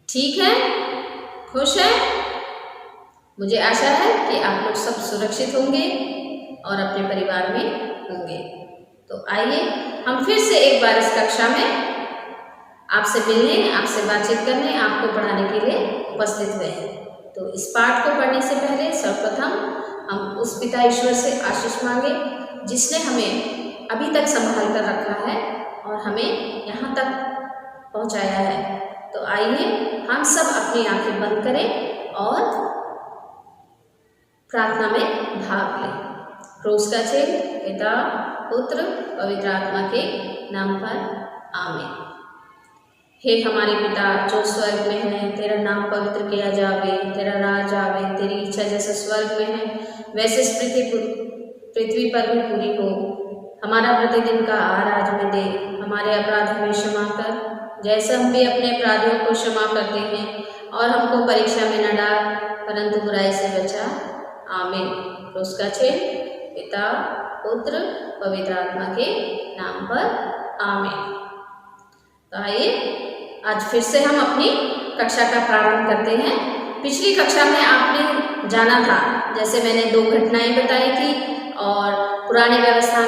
ठीक है, खुश है। मुझे आशा है कि आप लोग सब सुरक्षित होंगे और अपने परिवार में होंगे। तो आइए हम फिर से एक बार इस कक्षा में आपसे मिलने, आपसे बातचीत करने, आपको पढ़ाने के लिए उपस्थित हुए हैं। तो इस पाठ को पढ़ने से पहले सर्वप्रथम हम उस पिता ईश्वर से आशीष मांगे जिसने हमें अभी तक संभाल कर रखा है और हमें यहाँ तक पहुँचाया है। तो आइए हम सब अपनी आंखें बंद करें और प्रार्थना में भाग लें। क्रूस का चिन्ह पिता, पुत्र, पवित्र आत्मा के नाम पर आमीन। हे हमारे पिता जो स्वर्ग में है, तेरा नाम पवित्र किया जावे, तेरा राज आवे, तेरी इच्छा जैसे स्वर्ग में है वैसे पृथ्वी पर भी पूरी हो। हमारा प्रतिदिन का आहार आज हमें दे, हमारे अपराध हमें क्षमा कर जैसे हम भी अपने अपराधियों को क्षमा करते हैं, और हमको परीक्षा में न डाल परंतु बुराई से बचा। आमीन। क्रूस का चिन्ह पिता, पुत्र, पवित्र आत्मा के नाम पर आमीन। तो आइए आज फिर से हम अपनी कक्षा का प्रारंभ करते हैं। पिछली कक्षा में आपने जाना था, जैसे मैंने 2 घटनाएं बताई थी और पुरानी व्यवस्था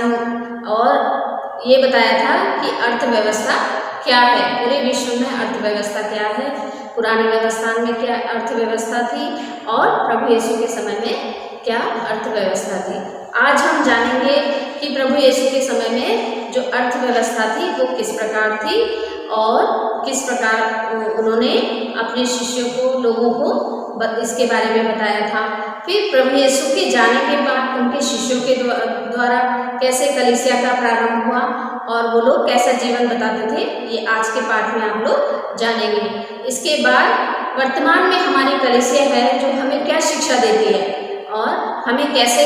और ये बताया था कि अर्थव्यवस्था क्या है, पूरे विश्व में अर्थव्यवस्था क्या है, पुरानी व्यवस्था में क्या अर्थव्यवस्था थी और प्रभु यीशु के समय में क्या अर्थव्यवस्था थी। आज हम जानेंगे कि प्रभु यीशु के समय में जो अर्थव्यवस्था थी वो किस प्रकार थी और किस प्रकार उन्होंने अपने शिष्यों को, लोगों को इसके बारे में बताया था। फिर प्रभु यीशु के जाने के बाद उनके शिष्यों के द्वारा कैसे कलीसिया का प्रारंभ हुआ और वो लोग कैसा जीवन बताते थे, ये आज के पाठ में आप लोग जानेंगे। इसके बाद वर्तमान में हमारी कलीसिया है जो हमें क्या शिक्षा देती है और हमें कैसे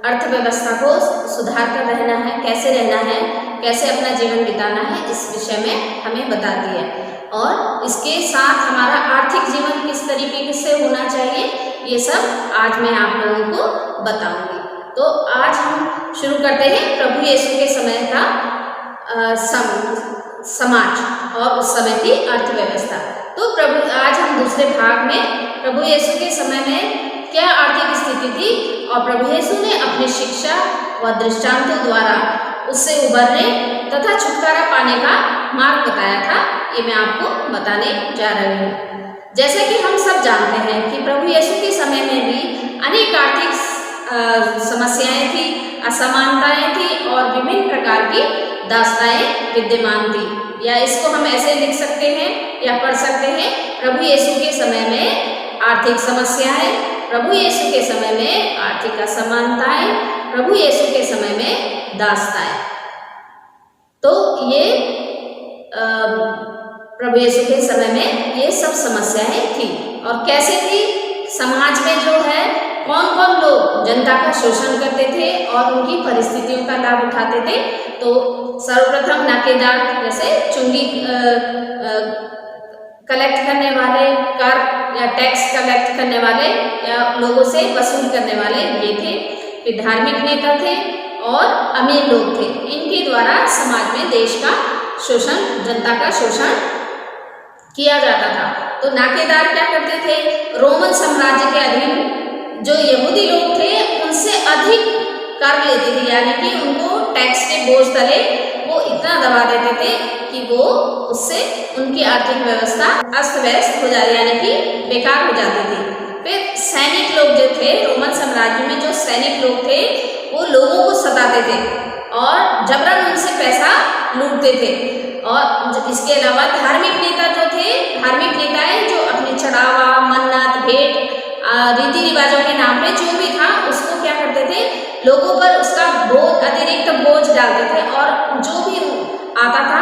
अर्थव्यवस्था को सुधार कर रहना है, कैसे रहना है, कैसे अपना जीवन बिताना है, इस विषय में हमें बताती है। और इसके साथ हमारा आर्थिक जीवन किस तरीके से होना चाहिए, ये सब आज मैं आप लोगों को बताऊंगी। तो आज हम शुरू करते हैं प्रभु यीशु के समय का समाज और उस समय की अर्थव्यवस्था। तो आज हम दूसरे भाग में प्रभु यीशु के समय में क्या आर्थिक स्थिति थी और प्रभु यीशु ने अपनी शिक्षा व दृष्टांतों द्वारा उससे उबरने तथा छुटकारा पाने का मार्ग बताया था, ये मैं आपको बताने जा रही हूँ। जैसे कि हम सब जानते हैं कि प्रभु यीशु के समय में भी अनेक आर्थिक समस्याएं थी, असमानताएं थी और विभिन्न प्रकार की दास्ताएं विद्यमान थी। या इसको हम ऐसे लिख सकते हैं या पढ़ सकते हैं, प्रभु यीशु के समय में आर्थिक समस्याएं, प्रभु यीशु के समय में आर्थिक असमानताएं, प्रभु यीशु के समय में दास्ताएं। तो ये प्रभु यीशु के समय में ये सब समस्याएं थी। और कैसे थी, समाज में जो है कौन कौन लोग जनता का शोषण करते थे और उनकी परिस्थितियों का लाभ उठाते थे। तो सर्वप्रथम नाकेदार, जैसे चुंगी कलेक्ट करने वाले, कर या टैक्स कलेक्ट करने वाले या लोगों से वसूल करने वाले ये थे। फिर धार्मिक नेता थे और अमीर लोग थे। इनके द्वारा समाज में देश का शोषण, जनता का शोषण किया जाता था। तो नाकेदार क्या करते थे, रोमन साम्राज्य के अधीन जो यहूदी लोग थे उनसे अधिक कर लेते थे, यानी कि उनको टैक्स के बोझ तले वो इतना दबा देते थे कि वो उससे उनकी आर्थिक व्यवस्था अस्त व्यस्त हो जाती, यानी कि बेकार हो जाती थी। फिर सैनिक लोग जो थे, रोमन साम्राज्य में जो सैनिक लोग थे वो लोगों को सताते थे और जबरन उनसे पैसा लूटते थे। और इसके अलावा धार्मिक नेता जो थे, धार्मिक नेताएं जो अपने चढ़ावा, मन्नत, भेंट, रीति रिवाजों के नाम पे जो भी था उसको क्या करते थे, लोगों पर उसका बोझ, अतिरिक्त बोझ डालते थे और जो भी आता था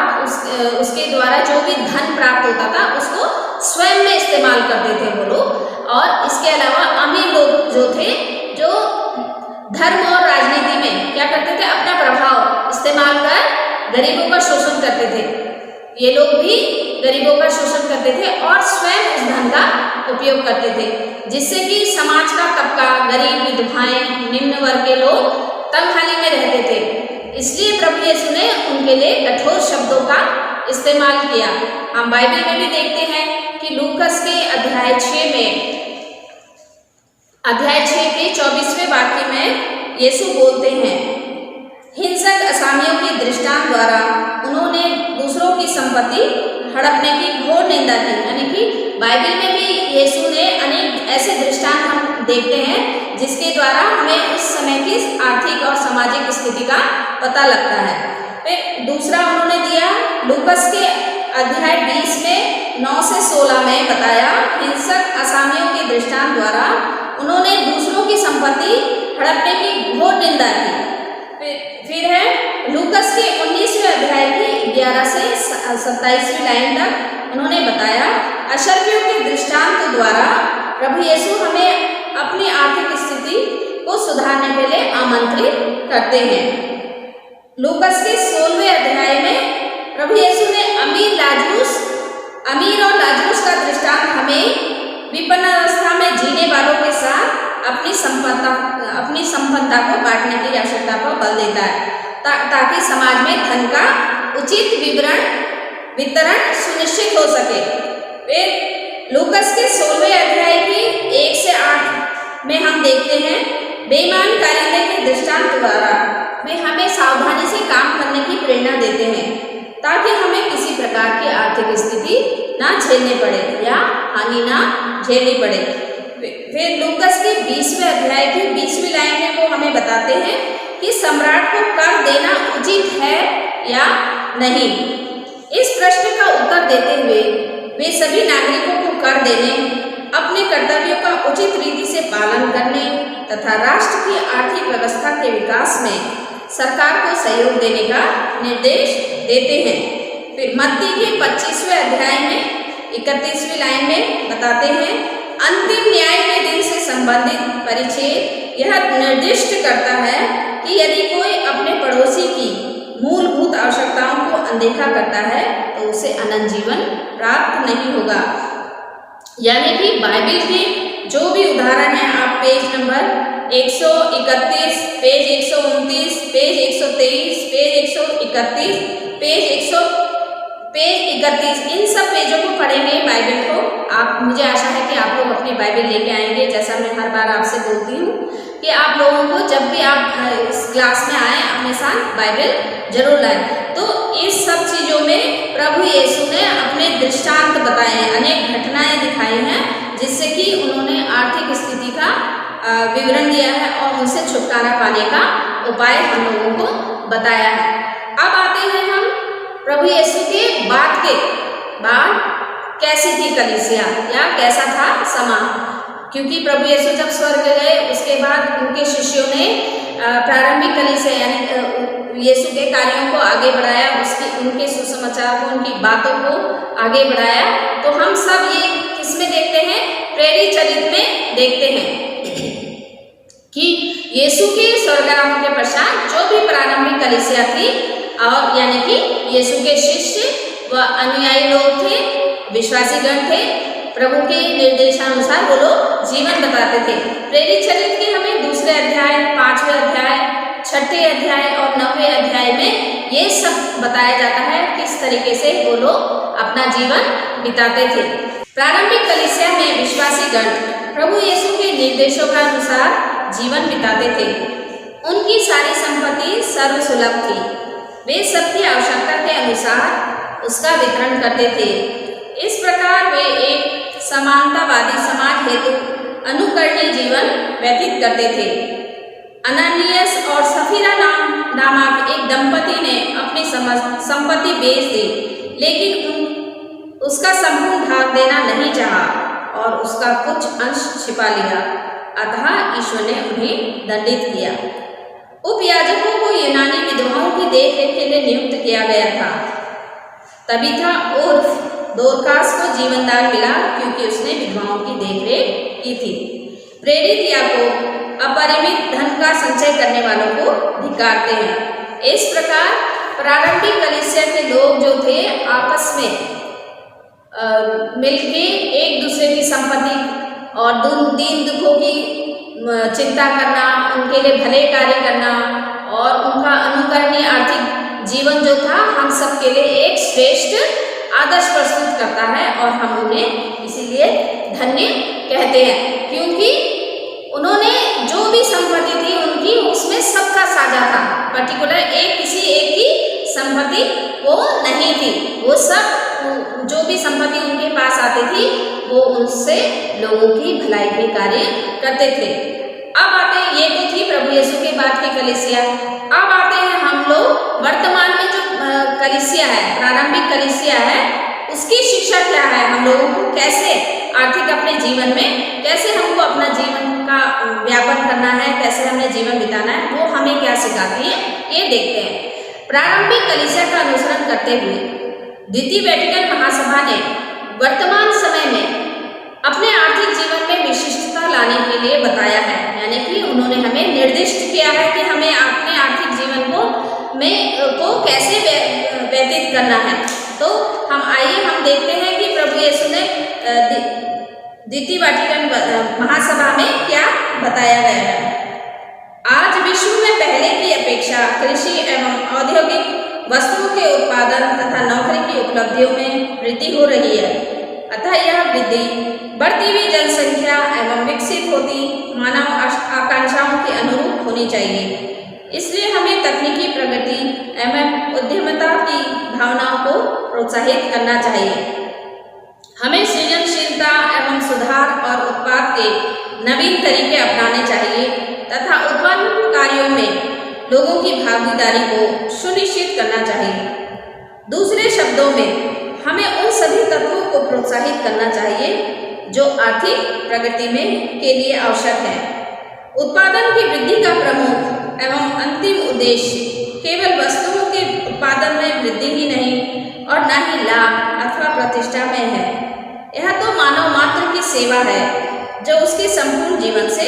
उसके द्वारा जो भी धन प्राप्त होता था उसको स्वयं में इस्तेमाल करते थे वो लोग। और इसके अलावा अमीर लोग जो थे, जो धर्म और राजनीति में क्या करते थे, अपना प्रभाव इस्तेमाल कर गरीबों का शोषण करते थे। ये लोग भी गरीबों का शोषण करते थे और स्वयं उस धन का उपयोग करते थे, जिससे कि समाज का तबका, गरीब, विधवाएं, निम्न वर्ग के लोग तंगहाली में रहते थे। इसलिए प्रभु यीशु ने उनके लिए कठोर शब्दों का इस्तेमाल किया। हम बाइबल में भी देखते हैं कि लूकस के अध्याय 6 के 24वें वाक्य में यीशु बोलते हैं, हिंसक असामियों के दृष्टांत द्वारा उन्होंने दूसरों की संपत्ति हड़पने की घोर निंदा की। यानी कि बाइबल में भी यीशु ने अनेक ऐसे दृष्टांत हम देखते हैं जिसके द्वारा हमें उस समय की आर्थिक और सामाजिक स्थिति का पता लगता है। फिर दूसरा उन्होंने दिया लूकस के अध्याय 20 में 9 से 16 में बताया, हिंसक असामियों के दृष्टांत द्वारा उन्होंने दूसरों की संपत्ति हड़पने की घोर निंदा की। फिर है लूकस के 19वें अध्याय की 11 से 27वीं लाइन तक उन्होंने बताया, अशर्फियों के दृष्टांत द्वारा प्रभु यीशु हमें अपनी आर्थिक स्थिति को सुधारने के लिए आमंत्रित करते हैं। लूकस के 16वें अध्याय में प्रभु यीशु ने अमीर और लाजरूस का दृष्टांत हमें विपन्न अवस्था में जीने वालों के साथ अपनी संपदा को बांटने की आवश्यकता पर बल देता है, ताकि समाज में धन का उचित वितरण सुनिश्चित हो सके। फिर लूकस के 16वें अध्याय की 1 से 8 में हम देखते हैं, बेईमान कारिंदे के दृष्टांत द्वारा वे हमें सावधानी से काम करने की प्रेरणा देते हैं, ताकि हमें किसी प्रकार की आर्थिक स्थिति ना झेलनी पड़े या हानि ना झेलनी पड़े। फिर लूकस के 20वें अध्याय की 20वीं लाइन में वो हमें बताते हैं कि सम्राट को कर देना उचित है या नहीं। इस प्रश्न का उत्तर देते हुए वे सभी नागरिकों को कर देने, अपने कर्तव्यों का उचित रीति से पालन करने तथा राष्ट्र की आर्थिक व्यवस्था के विकास में सरकार को सहयोग देने का निर्देश देते हैं। फिर मत्ती के 25वें अध्याय में 31वीं लाइन में बताते हैं, अंतिम न्याय के दिन से संबंधित परिच्छेद यह निर्दिष्ट करता है कि यदि कोई अपने पड़ोसी की मूलभूत आवश्यकताओं को अनदेखा करता है तो उसे अनंत जीवन प्राप्त नहीं होगा। यानी कि बाइबल के जो भी उदाहरण है, आप page number 131, page 129, page 123, page 131, page 31 इन सब पेजों को पढ़ेंगे बाइबल को। आप, मुझे आशा है कि आप लोग अपनी बाइबल लेके आएंगे। जैसा मैं हर बार आपसे बोलती हूँ कि आप लोगों को जब भी आप इस क्लास में आए अपने साथ बाइबल जरूर लाएं। तो इस सब चीज़ों में प्रभु यीशु ने अपने दृष्टांत बताए हैं, अनेक घटनाएं दिखाई हैं जिससे कि उन्होंने आर्थिक स्थिति का विवरण दिया है और उनसे छुटकारा पाने का उपाय हम लोगों को बताया है। अब आते हैं हम प्रभु यीशु के बाद कैसी थी कलीसिया या कैसा था समा। क्योंकि प्रभु यीशु जब स्वर्ग गए उसके बाद उनके शिष्यों ने प्रारंभिक कलीसिया यानी यीशु के कार्यों को आगे बढ़ाया, उनके सुसमाचार को, उनकी बातों को आगे बढ़ाया। तो हम सब ये किसमें देखते हैं? प्रेरित चरित्र में देखते हैं कि यीशु के स्वर्गारोहण के पश्चात जो भी प्रारंभिक कलीसिया थी और यानी कि यीशु के शिष्य व अनुयायी लोग थे, विश्वासीगण थे, प्रभु के निर्देशानुसार वो लोग जीवन बताते थे। प्रेरित चरित्र के हमें 2 अध्याय, 5वें अध्याय, 6ठे अध्याय और 9वें अध्याय में ये सब बताया जाता है किस तरीके से वो लोग अपना जीवन बिताते थे। प्रारंभिक कलीसिया में विश्वासीगण प्रभु यीशु के निर्देशों के अनुसार जीवन बिताते थे। उनकी सारी संपत्ति सर्वसुलभ थी। वे सबकी आवश्यकता के अनुसार उसका वितरण करते थे। इस प्रकार वे एक समानतावादी समाज हेतु अनुकरणीय जीवन व्यतीत करते थे। अनानियस और सफीरा नामक एक दंपति ने अपनी संपत्ति बेच दी, लेकिन उसका संपूर्ण भाग देना नहीं चाहा और उसका कुछ अंश छिपा लिया। अतः ईश्वर ने उन्हें दंडित किया। उपयाजकों को यूनानी विधवाओं की देखरेख के लिए नियुक्त किया गया था। तबीथा उर्फ दोरकास को जीवनदान मिला क्योंकि उसने विधवाओं की देखरेख की थी। प्रेरित याकूब अपरिमित धन का संचय करने वालों को धिक्कारते हैं। इस प्रकार प्रारंभिक कलीसिया के लोग जो थे आपस में मिलके एक दूसरे की संपत्ति और दीन दुखों की चिंता करना, उनके लिए भले कार्य करना और उनका अनुकरणीय आर्थिक जीवन जो था हम सब के लिए एक श्रेष्ठ आदर्श प्रस्तुत करता है और हम उन्हें इसीलिए धन्य कहते हैं, क्योंकि उन्होंने जो भी संपत्ति थी उनकी उसमें सबका साझा था। पर्टिकुलर किसी एक की संपत्ति वो नहीं थी, वो सब जो भी संपत्ति उनके पास आती थी वो उनसे लोगों की भलाई के कार्य करते थे। अब आते हैं, ये तो थी प्रभु यीशु के बाद की कलीसिया। अब आते हैं हम लोग वर्तमान में जो कलीसिया है, प्रारंभिक कलीसिया है, उसकी शिक्षा क्या है, हम लोगों को कैसे आर्थिक अपने जीवन में कैसे हमको अपना जीवन का व्यापन करना है, कैसे हमें जीवन बिताना है, वो हमें क्या सिखाती है ये देखते हैं। प्रारंभिक कलीसिया का अनुसरण करते हुए द्वितीय वेटिकन महासभा ने वर्तमान समय में अपने आर्थिक जीवन में विशिष्टता लाने के लिए बताया है, यानी कि उन्होंने हमें निर्दिष्ट किया है कि हमें अपने आर्थिक जीवन को कैसे व्यतीत करना है। तो आइए हम देखते हैं कि प्रभु यीशु ने द्वितीय वेटिकन महासभा में क्या बताया गया है। आज विश्व में पहले की अपेक्षा कृषि एवं औद्योगिक वस्तुओं के उत्पादन तथा नौकरी की उपलब्धियों में वृद्धि हो रही है, अतः यह वृद्धि बढ़ती हुई जनसंख्या एवं विकसित होती मानव आकांक्षाओं के अनुरूप होनी चाहिए। इसलिए हमें तकनीकी प्रगति एवं उद्यमता की भावनाओं को प्रोत्साहित करना चाहिए। हमें सृजनशीलता एवं सुधार और उत्पाद के नवीन तरीके अपनाने चाहिए तथा उत्पन्न कार्यों में लोगों की भागीदारी को सुनिश्चित करना चाहिए। दूसरे शब्दों में हमें उन सभी तत्वों को प्रोत्साहित करना चाहिए जो आर्थिक प्रगति में के लिए आवश्यक है। उत्पादन की वृद्धि का प्रमुख एवं अंतिम उद्देश्य केवल वस्तुओं के उत्पादन में वृद्धि ही नहीं और न ही लाभ अथवा प्रतिष्ठा में है। यह तो मानव मात्र की सेवा है जो उसके संपूर्ण जीवन से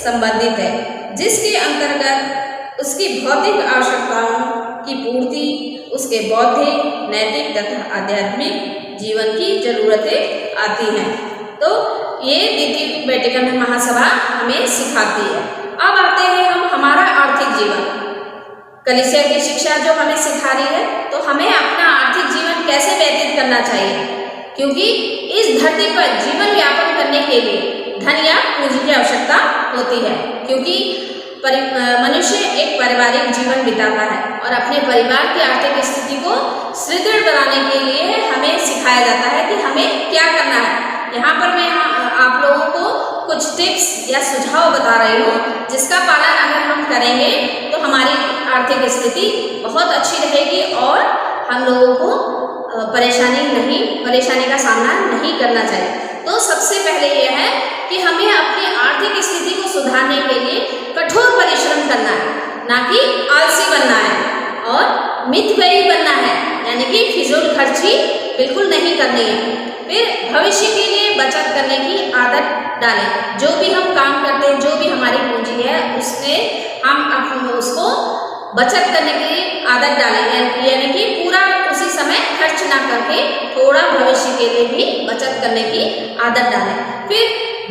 संबंधित है, जिसके अंतर्गत उसकी भौतिक आवश्यकताओं की पूर्ति, उसके बौद्धिक, नैतिक तथा आध्यात्मिक जीवन की जरूरतें आती हैं। तो ये द्वितीय वेटिकन महासभा हमें सिखाती है। अब आते हैं हम हमारा आर्थिक जीवन, कलीसिया की शिक्षा जो हमें सिखा रही है, तो हमें अपना आर्थिक जीवन कैसे व्यतीत करना चाहिए, क्योंकि इस धरती पर जीवन यापन करने के लिए धन या पूंजी की आवश्यकता होती है, क्योंकि मनुष्य एक पारिवारिक जीवन बिताता है और अपने परिवार की आर्थिक स्थिति को सुदृढ़ बनाने के लिए हमें सिखाया जाता है कि हमें क्या करना है। यहाँ पर मैं आप लोगों को कुछ टिप्स या सुझाव बता रही हूँ, जिसका पालन अगर हम करेंगे तो हमारी आर्थिक स्थिति बहुत अच्छी रहेगी और हम लोगों को परेशानी का सामना नहीं करना चाहिए। तो सबसे पहले यह है कि हमें अपनी आर्थिक स्थिति को सुधारने के लिए कठोर परिश्रम करना है, ना कि आलसी बनना है और मितव्ययी बनना है, यानी कि फिजूल खर्ची बिल्कुल नहीं करनी है। फिर भविष्य के लिए बचत करने की आदत डालें। जो भी हम काम करते हैं, जो भी हमारी पूंजी है, उसमें हम उसको बचत करने की आदत डालें, यानी कि पूरा उसी समय खर्च ना करके थोड़ा भविष्य के लिए भी बचत करने की आदत डालें। फिर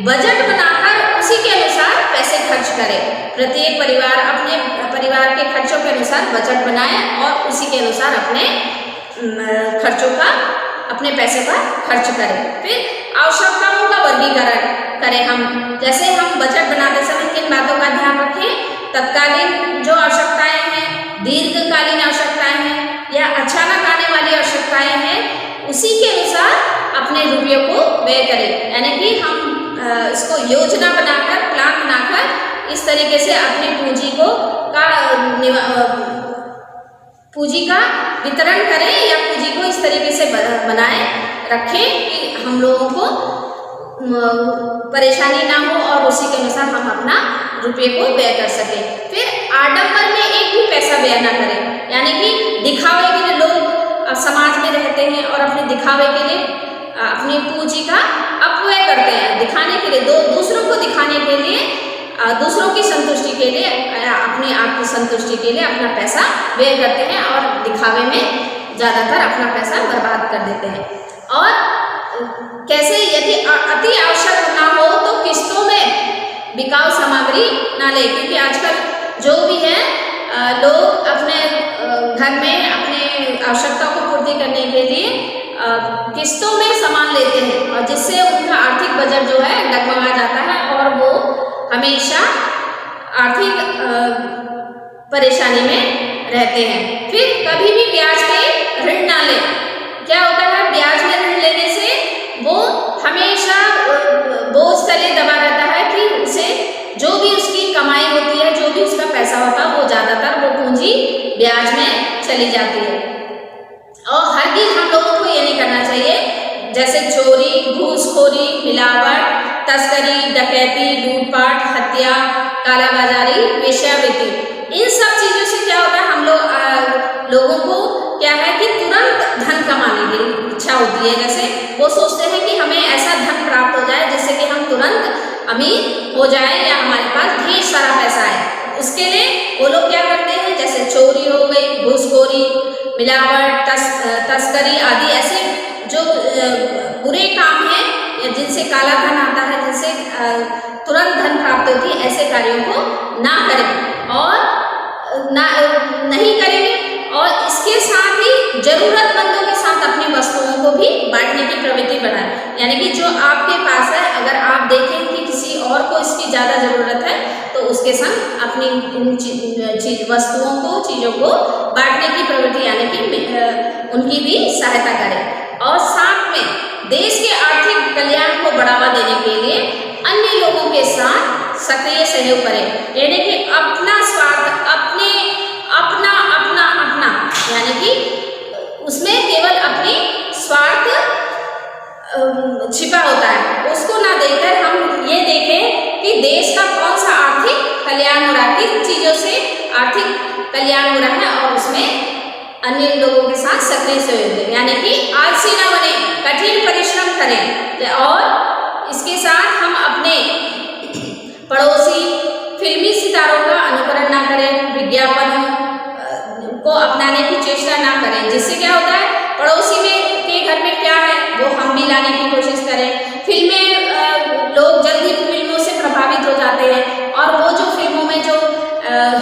बजट बनाकर उसी के अनुसार पैसे खर्च करें। प्रत्येक परिवार अपने परिवार के खर्चों के अनुसार बजट बनाए और उसी के अनुसार अपने खर्चों का, अपने पैसे का खर्च करें। फिर आवश्यकताओं का वर्गीकरण करें। हम जैसे हम बजट बनाते समय किन बातों का ध्यान रखें, तत्कालीन जो आवश्यकताएं हैं, दीर्घकालीन आवश्यकताएं हैं या अचानक आने वाली आवश्यकताएं हैं, उसी के अनुसार अपने रुपयों को व्यय करें। यानी कि हम इसको योजना बनाकर, प्लान बनाकर इस तरीके से अपनी पूंजी का वितरण करें या पूंजी को इस तरीके से बनाए रखें कि हम लोगों को परेशानी ना हो और उसी के अनुसार हम अपना रुपये को व्यय कर सकें। फिर आडंबर में एक भी पैसा व्यय ना करें, यानी कि दिखावे के लिए लोग समाज में रहते हैं और अपने दिखावे के लिए अपनी पूंजी का अपव्यय करते हैं, दिखाने के लिए, दूसरों को दिखाने के लिए, दूसरों की संतुष्टि के लिए, अपनी आत्म संतुष्टि के लिए अपना पैसा व्यय करते हैं और दिखावे में ज़्यादातर अपना पैसा बर्बाद कर देते हैं। और कैसे, यदि अति आवश्यक ना हो तो किस्तों में बिकाऊ सामग्री ना ले, क्योंकि आजकल जो भी है लोग अपने घर में अपने आवश्यकताओं को पूर्ति करने के लिए किस्तों में सामान लेते हैं, और जिससे उनका आर्थिक बजट जो है डगमगा जाता है और वो हमेशा आर्थिक परेशानी में रहते हैं। फिर कभी भी ब्याज पे ऋण ना लें। क्या होता है, ब्याज में ऋण लेने से वो हमेशा बोझ तले दबा रहता है कि उसे जो भी उसकी कमाई होती है, जो भी उसका पैसा होता है, वो ज़्यादातर वो पूंजी ब्याज में चली जाती है। और हरगिज़ हम लोगों को ये नहीं करना चाहिए, जैसे चोरी, घूसखोरी, मिलावट, तस्करी, डकैती, लूटपाट, हत्या, कालाबाजारी, वेश्यावृत्ति, इन सब चीज़ों से क्या होता है, हम लोगों को क्या है कि तुरंत धन कमाने की इच्छा होती है। जैसे वो सोचते हैं कि हमें ऐसा धन प्राप्त हो जाए जिससे कि हम तुरंत अमीर हो जाए या हमारे पास ढेर सारा पैसा है। उसके लिए वो लोग क्या करते हैं, जैसे चोरी हो गई, घूसखोरी, मिलावट, तस्करी आदि ऐसे जो बुरे काम हैं या जिनसे काला धन आता है, जिनसे तुरंत धन प्राप्त होती है, ऐसे कार्यों को ना करें और नहीं करेंगे। और इसके साथ ही जरूरतमंदों के साथ अपनी वस्तुओं को भी बांटने की प्रवृत्ति बढ़ाएं। यानी कि जो आपके पास है, अगर आप देखें कि किसी और को इसकी ज़्यादा ज़रूरत है, तो उसके संग अपनी वस्तुओं को, चीज़ों को बांटने की प्रवृत्ति, यानी कि उनकी भी सहायता करें। और साथ में देश के आर्थिक कल्याण को बढ़ावा देने के लिए अन्य लोगों के साथ सक्रिय सहयोग करें। यानी कि अपना स्वार्थ, अपना यानी कि उसमें केवल अपनी स्वार्थ छिपा होता है, उसको ना देखकर हम ये देखें कि देश का कौन सा आर्थिक कल्याण हो रहा है, किन चीज़ों से आर्थिक कल्याण हो रहा है, और उसमें अन्य लोगों के साथ सक्रिय सहयोग दें। यानी कि आलसी ना बने, कठिन परिश्रम करें। और इसके साथ हम अपने पड़ोसी फिल्मी सितारों का अनुकरण ना करें, विज्ञापनों को अपनाने की चेष्टा ना करें, जिससे क्या होता है, पड़ोसी में के घर में क्या है वो हम भी लाने की कोशिश करें। फिल्में, लोग जल्दी फिल्मों से प्रभावित हो जाते हैं और वो जो फिल्मों में जो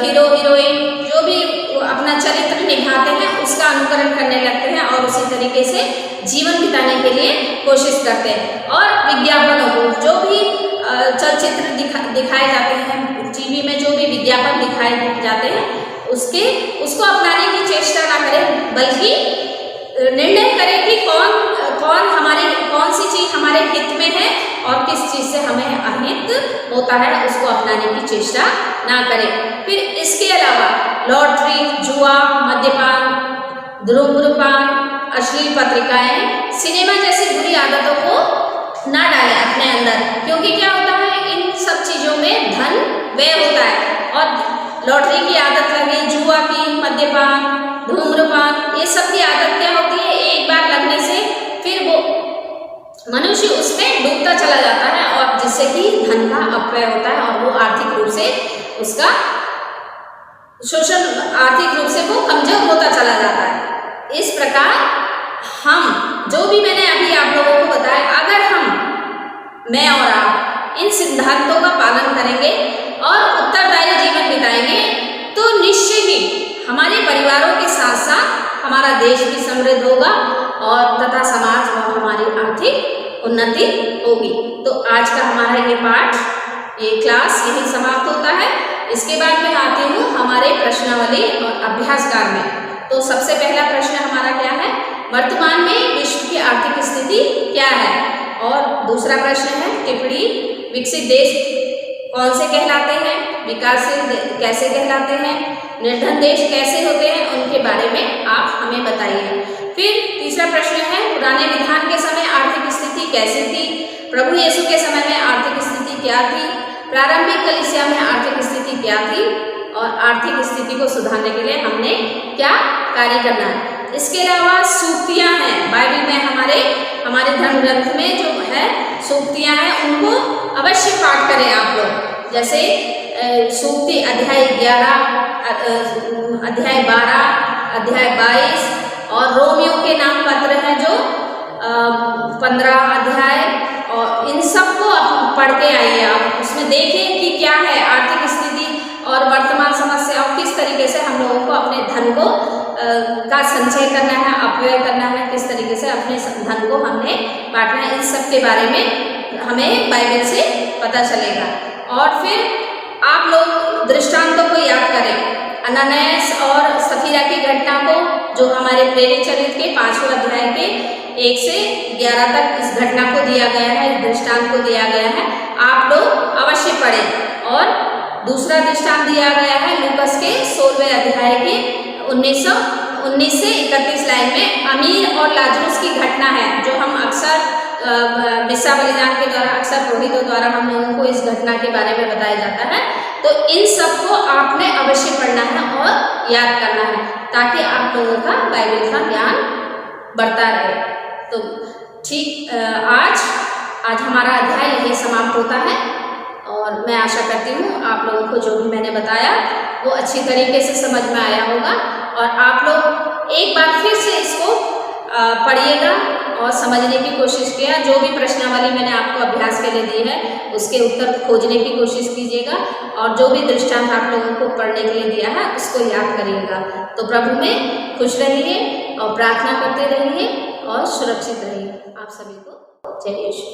हीरो हीरोइन जो भी अपना चरित्र निभाते हैं उसका अनुकरण करने लगते हैं और उसी तरीके से जीवन बिताने के लिए कोशिश करते हैं। और विज्ञापनों को, जो भी चलचित्र दिखाए जाते हैं, टीवी में जो भी विज्ञापन दिखाए जाते हैं, उसको अपनाने की चेष्टा ना करें, बल्कि निर्णय करें कि कौन सी चीज़ हमारे हित में है और किस चीज़ से हमें अहित होता है, उसको अपनाने की चेष्टा ना करें। फिर इसके अलावा लॉटरी, जुआ, मद्यपान, धूम्रपान, अश्लील पत्रिकाएं, सिनेमा जैसी बुरी आदतों को ना डालें अपने अंदर, क्योंकि क्या होता है, इन सब चीज़ों में धन व्यय होता है। और लॉटरी की आदत लगे, जुआ की, मद्यपान, धूम्रपान, ये सब की आदत क्या होती है, एक बार लगने से फिर वो मनुष्य उसमें डूबता चला जाता है और जिससे कि धन का अपव्यय होता है और वो आर्थिक रूप से उसका शोषण, आर्थिक रूप से वो कमजोर होता चला जाता है। इस प्रकार हम जो भी मैंने अभी आप लोगों को बताया, अगर मैं और आप इन सिद्धांतों का पालन करेंगे और उत्तरदायी जीवन बिताएंगे, तो निश्चय ही हमारे परिवारों के साथ साथ हमारा देश भी समृद्ध होगा और तथा समाज व हमारी आर्थिक उन्नति होगी। तो आज का हमारा ये पाठ, ये क्लास यही समाप्त होता है। इसके बाद मैं आती हूँ हमारे प्रश्नावली और अभ्यासकार में। तो सबसे पहला प्रश्न हमारा क्या है, वर्तमान में विश्व की आर्थिक स्थिति क्या है। और दूसरा प्रश्न है, टिप्पणी, विकसित देश कौन से कहलाते हैं, विकासशील कैसे कहलाते हैं, निर्धन देश कैसे होते हैं, उनके बारे में आप हमें बताइए। फिर तीसरा प्रश्न है, पुराने विधान के समय आर्थिक स्थिति कैसी थी, प्रभु यीशु के समय में आर्थिक स्थिति क्या थी, प्रारंभिक कलीसिया में आर्थिक स्थिति क्या थी और आर्थिक स्थिति को सुधारने के लिए हमने क्या कार्य करना है। इसके अलावा सूक्तियाँ हैं, बाइबल में हमारे धर्म ग्रंथ में जो है सूक्तियाँ हैं, उनको अवश्य पाठ करें आप लोग। जैसे सूक्ति अध्याय 11, अध्याय 12, अध्याय 22 और रोमियो के नाम पत्र हैं जो 15 अध्याय, और इन सबको आप पढ़ के आइए। आप उसमें देखें कि क्या है आर्थिक स्थिति और वर्तमान समस्या और किस तरीके से हम लोगों को अपने धन को का संचय करना है, अपव्यय करना है, किस तरीके से अपने धन को हमने बांटना है, इन सब के बारे में हमें बाइबल से पता चलेगा। और फिर आप लोग दृष्टांतों को याद करें, अननियास और सफीरा की घटना को, जो हमारे प्रेरित चरित्र के 5वें अध्याय के 1 से 11 तक इस घटना को दिया गया है, इस दृष्टांत को दिया गया है, आप लोग अवश्य पढ़ें। और दूसरा दृष्टांत दिया गया है लूकस के 16वें अध्याय के 19 से 31 लाइन में, अमीर और लाजरूस की घटना है, जो हम अक्सर मिस्सा बलिदान के द्वारा अक्सर पुरोहितों द्वारा हम लोगों को इस घटना के बारे में बताया जाता है। तो इन सब को आपने अवश्य पढ़ना है और याद करना है, ताकि आप लोगों का बाइबल का ज्ञान बढ़ता रहे। तो ठीक, आज हमारा अध्याय यही समाप्त होता है, और मैं आशा करती हूँ आप लोगों को जो भी मैंने बताया वो अच्छी तरीके से समझ में आया होगा, और आप लोग एक बार फिर से इसको पढ़िएगा और समझने की कोशिश किया। जो भी प्रश्नावली मैंने आपको अभ्यास के लिए दी है उसके उत्तर खोजने की कोशिश कीजिएगा, और जो भी दृष्टांत आप लोगों को पढ़ने के लिए दिया है उसको याद करिएगा। तो प्रभु में खुश रहिए और प्रार्थना करते रहिए और सुरक्षित रहिए। आप सभी को जय यीशु।